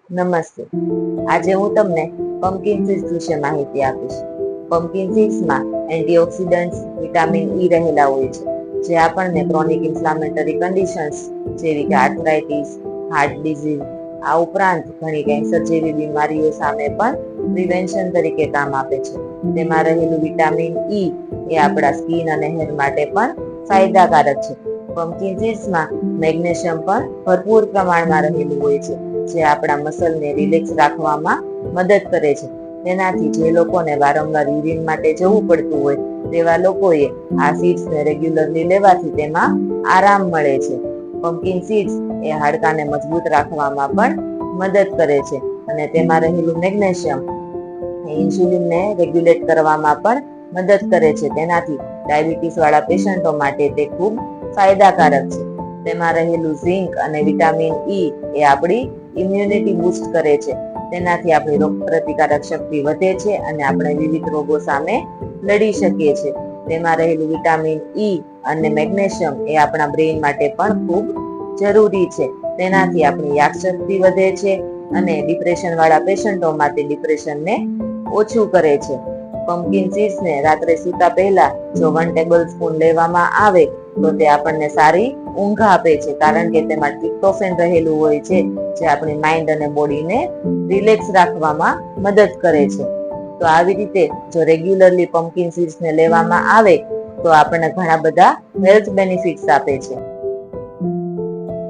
નમસ્તે. આજે હું તમને પમ્પકિન સીડ્સ વિશે માહિતી આપીશ. પમ્પકિન સીડ્સમાં એન્ટીઓક્સિડન્ટ્સ, વિટામિન ઈ રહેલા હોય છે, જે આપણને ક્રોનિક ઇન્ફ્લામેટરી કન્ડિશન્સ જેવી કે આર્થરાઇટિસ, હાર્ટ ડિઝીઝ, આ ઉપરાંત ઘણી કેન્સર જેવી બીમારીઓ સામે પણ પ્રિવેન્શન તરીકે કામ આપે છે. તેમાં રહેલું વિટામિન ઈ એ આપણા સ્કિન અને હેર માટે પણ ફાયદાકારક છે. પમ્પકિન સીડ્સમાં મેગ્નેશિયમ પણ ભરપૂર પ્રમાણમાં રહેલું હોય છે, જે આપણા મસલને રિલેક્સ રાખવામાં મદદ કરે છે. તેનાથી જે લોકોને વારંવાર યુરિન માટે જવું પડતું હોય તેવા લોકોએ આ સીડ્સને રેગ્યુલરલી લેવાથી તેમાં આરામ મળે છે. પમ્પકિન સીડ્સ એ હાડકાને મજબૂત રાખવામાં પણ મદદ કરે છે અને તેમાં રહેલું મેગ્નેશિયમ ઇન્સ્યુલિનને રેગ્યુલેટ કરવામાં પણ મદદ કરે છે. તેનાથી ડાયાબિટીસ વાળા પેશન્ટો માટે તે ખૂબ ફાયદાકારક છે. તેમાં રહેલું ઝિંક અને વિટામિન ઈ એ આપણી ઇમ્યુનિટી બૂસ્ટ કરે છે. તેનાથી આપણી રોગ પ્રતિકારક શક્તિ વધે છે અને આપણે વિવિધ રોગો સામે લડી શકીએ છીએ. તેમાં રહેલું વિટામિન ઈ અને મેગ્નેશિયમ એ આપણા બ્રેઇન માટે પણ ખૂબ જરૂરી છે. તેનાથી આપણી યાદશક્તિ વધે છે અને ડિપ્રેશન વાળા પેશન્ટોમાં તે ડિપ્રેશનને ઓછું કરે છે. પમ્પકિન સીડ્સને રાત્રે સૂતા પહેલા જો 1 ટેબલ સ્પૂન લેવામાં આવે તો તે આપણને સારી ઊંઘ આપે છે, કારણ કે તેમાં ટ્રિપ્ટોફેન રહેલું હોય છે, જે આપણી માઇન્ડ અને બોડીને રિલેક્સ રાખવામાં મદદ કરે છે. તો આવી રીતે જો રેગ્યુલરલી પમ્પકિન સીડ્સને લેવામાં આવે તો આપણને ઘણા બધા હેલ્થ બેનિફિટ્સ આપે છે.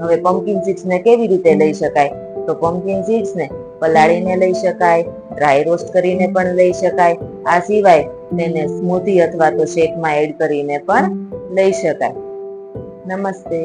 હવે પમ્પકિન સીડ્સને કેવી રીતે લઈ શકાય? તો પમ્પકિન સીડ્સને પલાળીને લઈ શકાય, ડ્રાય રોસ્ટ કરીને પણ લઈ શકાય. આ સિવાય તેને સ્મૂધી અથવા તો શેકમાં એડ કરીને પણ લઈ શકાય. નમસ્તે.